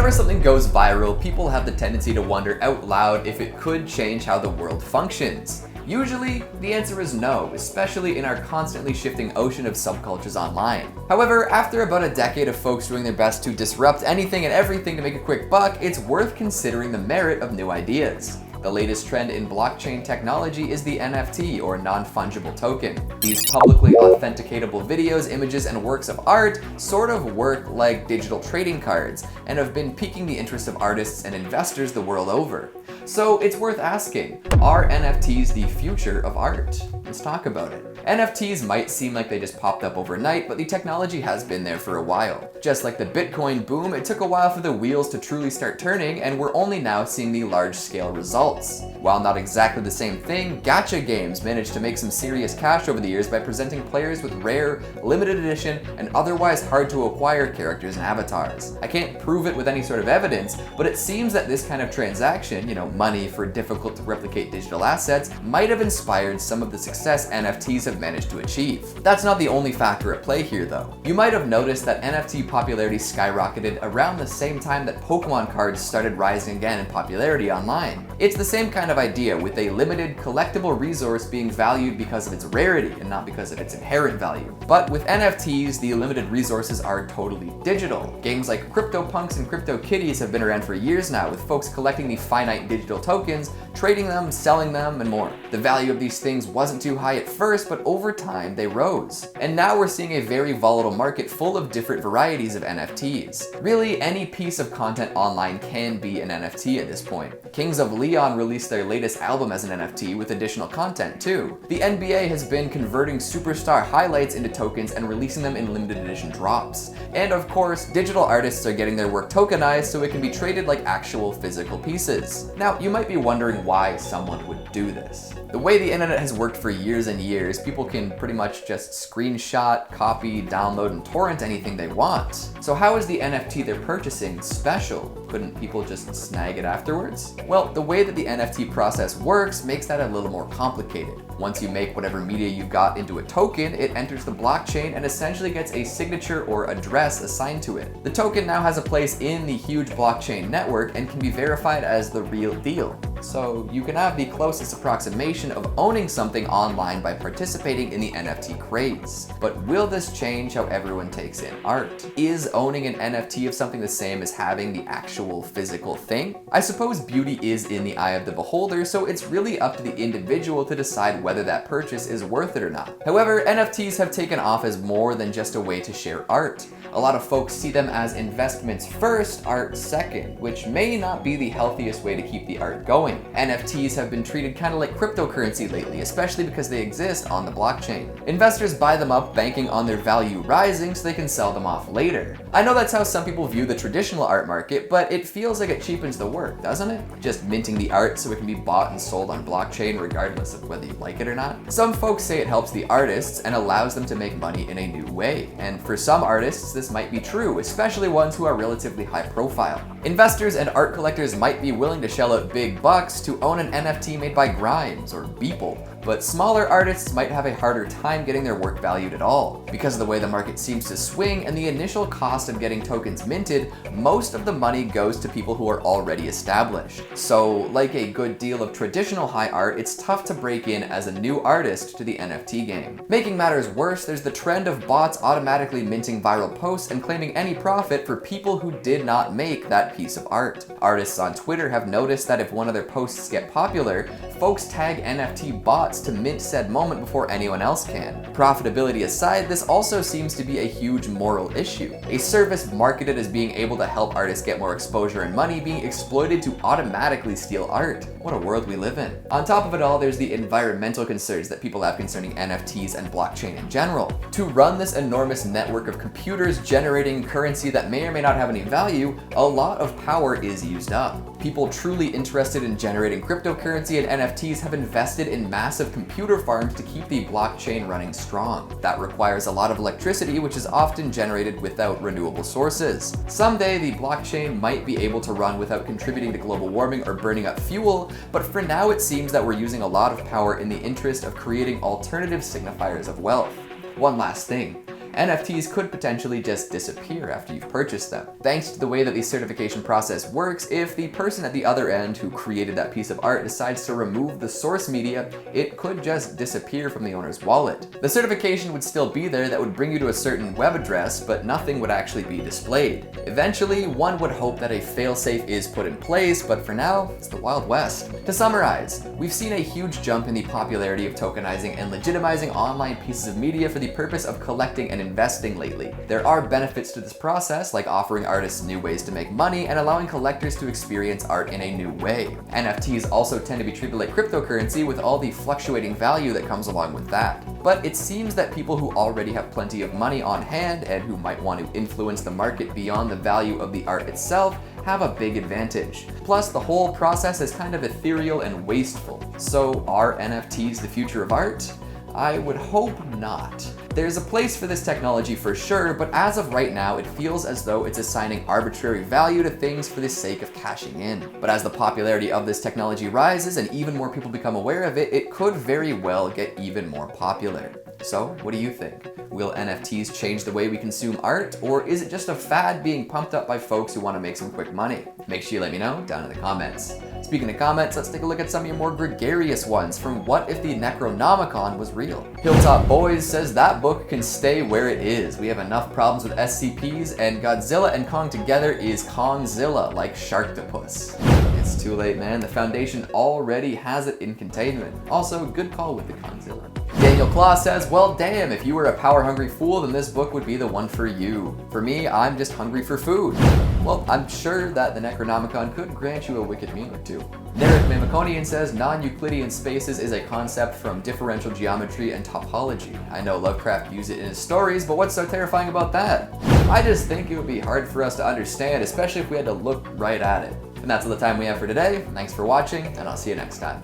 Whenever something goes viral, people have the tendency to wonder out loud if it could change how the world functions. Usually, the answer is no, especially in our constantly shifting ocean of subcultures online. However, after about a decade of folks doing their best to disrupt anything and everything to make a quick buck, it's worth considering the merit of new ideas. The latest trend in blockchain technology is the NFT, or non-fungible token. These publicly authenticatable videos, images, and works of art sort of work like digital trading cards and have been piquing the interest of artists and investors the world over. So it's worth asking, are NFTs the future of art? Let's talk about it. NFTs might seem like they just popped up overnight, but the technology has been there for a while. Just like the Bitcoin boom, it took a while for the wheels to truly start turning, and we're only now seeing the large-scale results. While not exactly the same thing, gacha games managed to make some serious cash over the years by presenting players with rare, limited edition, and otherwise hard-to-acquire characters and avatars. I can't prove it with any sort of evidence, but it seems that this kind of transaction, money for difficult-to-replicate digital assets, might have inspired some of the success NFTs have managed to achieve. That's not the only factor at play here, though. You might have noticed that NFT popularity skyrocketed around the same time that Pokemon cards started rising again in popularity online. It's the same kind of idea, with a limited, collectible resource being valued because of its rarity and not because of its inherent value. But with NFTs, the limited resources are totally digital. Games like CryptoPunks and CryptoKitties have been around for years now, with folks collecting the finite digital tokens, trading them, selling them, and more. The value of these things wasn't too high at first, but over time they rose. And now we're seeing a very volatile market full of different varieties of NFTs. Really, any piece of content online can be an NFT at this point. Kings of Leon released their latest album as an NFT with additional content too. The NBA has been converting superstar highlights into tokens and releasing them in limited edition drops. And of course, digital artists are getting their work tokenized so it can be traded like actual physical pieces. Now, you might be wondering why someone would do this. The way the internet has worked for years and years, people can pretty much just screenshot, copy, download, and torrent anything they want. So how is the NFT they're purchasing special? Couldn't people just snag it afterwards? Well, the way that the NFT process works makes that a little more complicated. Once you make whatever media you've got into a token, it enters the blockchain and essentially gets a signature or address assigned to it. The token now has a place in the huge blockchain network and can be verified as the real deal. So you can have the closest approximation of owning something online by participating in the NFT craze. But will this change how everyone takes in art? Is owning an NFT of something the same as having the actual physical thing? I suppose beauty is in the eye of the beholder, so it's really up to the individual to decide whether that purchase is worth it or not. However, NFTs have taken off as more than just a way to share art. A lot of folks see them as investments first, art second, which may not be the healthiest way to keep the art going. NFTs have been treated kind of like cryptocurrency lately, especially because they exist on the blockchain. Investors buy them up banking on their value rising so they can sell them off later. I know that's how some people view the traditional art market, but it feels like it cheapens the work, doesn't it? Just minting the art so it can be bought and sold on blockchain regardless of whether you like it or not. Some folks say it helps the artists and allows them to make money in a new way. And for some artists, this might be true, especially ones who are relatively high profile. Investors and art collectors might be willing to shell out big bucks to own an NFT made by Grimes or Beeple, but smaller artists might have a harder time getting their work valued at all. Because of the way the market seems to swing and the initial cost of getting tokens minted, most of the money goes to people who are already established. So, like a good deal of traditional high art, it's tough to break in as a new artist to the NFT game. Making matters worse, there's the trend of bots automatically minting viral posts and claiming any profit for people who did not make that piece of art. Artists on Twitter have noticed that if one of their posts get popular, folks tag NFT bots to mint said moment before anyone else can. Profitability aside, this also seems to be a huge moral issue. A service marketed as being able to help artists get more exposure and money being exploited to automatically steal art. What a world we live in. On top of it all, there's the environmental concerns that people have concerning NFTs and blockchain in general. To run this enormous network of computers generating currency that may or may not have any value, a lot of power is used up. People truly interested in generating cryptocurrency and NFTs have invested in massive computer farms to keep the blockchain running strong. That requires a lot of electricity, which is often generated without renewable sources. Someday, the blockchain might be able to run without contributing to global warming or burning up fuel, but for now it seems that we're using a lot of power in the interest of creating alternative signifiers of wealth. One last thing. NFTs could potentially just disappear after you've purchased them. Thanks to the way that the certification process works, if the person at the other end who created that piece of art decides to remove the source media, it could just disappear from the owner's wallet. The certification would still be there that would bring you to a certain web address, but nothing would actually be displayed. Eventually, one would hope that a failsafe is put in place, but for now, it's the Wild West. To summarize, we've seen a huge jump in the popularity of tokenizing and legitimizing online pieces of media for the purpose of collecting and investing lately. There are benefits to this process, like offering artists new ways to make money and allowing collectors to experience art in a new way. NFTs also tend to be treated like cryptocurrency with all the fluctuating value that comes along with that. But it seems that people who already have plenty of money on hand and who might want to influence the market beyond the value of the art itself have a big advantage. Plus, the whole process is kind of ethereal and wasteful. So are NFTs the future of art? I would hope not. There's a place for this technology for sure, but as of right now, it feels as though it's assigning arbitrary value to things for the sake of cashing in. But as the popularity of this technology rises and even more people become aware of it, it could very well get even more popular. So, what do you think? Will NFTs change the way we consume art, or is it just a fad being pumped up by folks who want to make some quick money? Make sure you let me know down in the comments. Speaking of comments, let's take a look at some of your more gregarious ones from What If the Necronomicon Was Real? Hilltop Boys says that book can stay where it is. We have enough problems with SCPs, and Godzilla and Kong together is Kongzilla, like Sharktopus. It's too late, man. The Foundation already has it in containment. Also, good call with the Kongzilla. Daniel Claw says, well damn, if you were a power-hungry fool, then this book would be the one for you. For me, I'm just hungry for food. Well, I'm sure that the Necronomicon could grant you a wicked meal or two. Derek Mamaconian says, non-Euclidean spaces is a concept from differential geometry and topology. I know Lovecraft used it in his stories, but what's so terrifying about that? I just think it would be hard for us to understand, especially if we had to look right at it. And that's all the time we have for today. Thanks for watching, and I'll see you next time.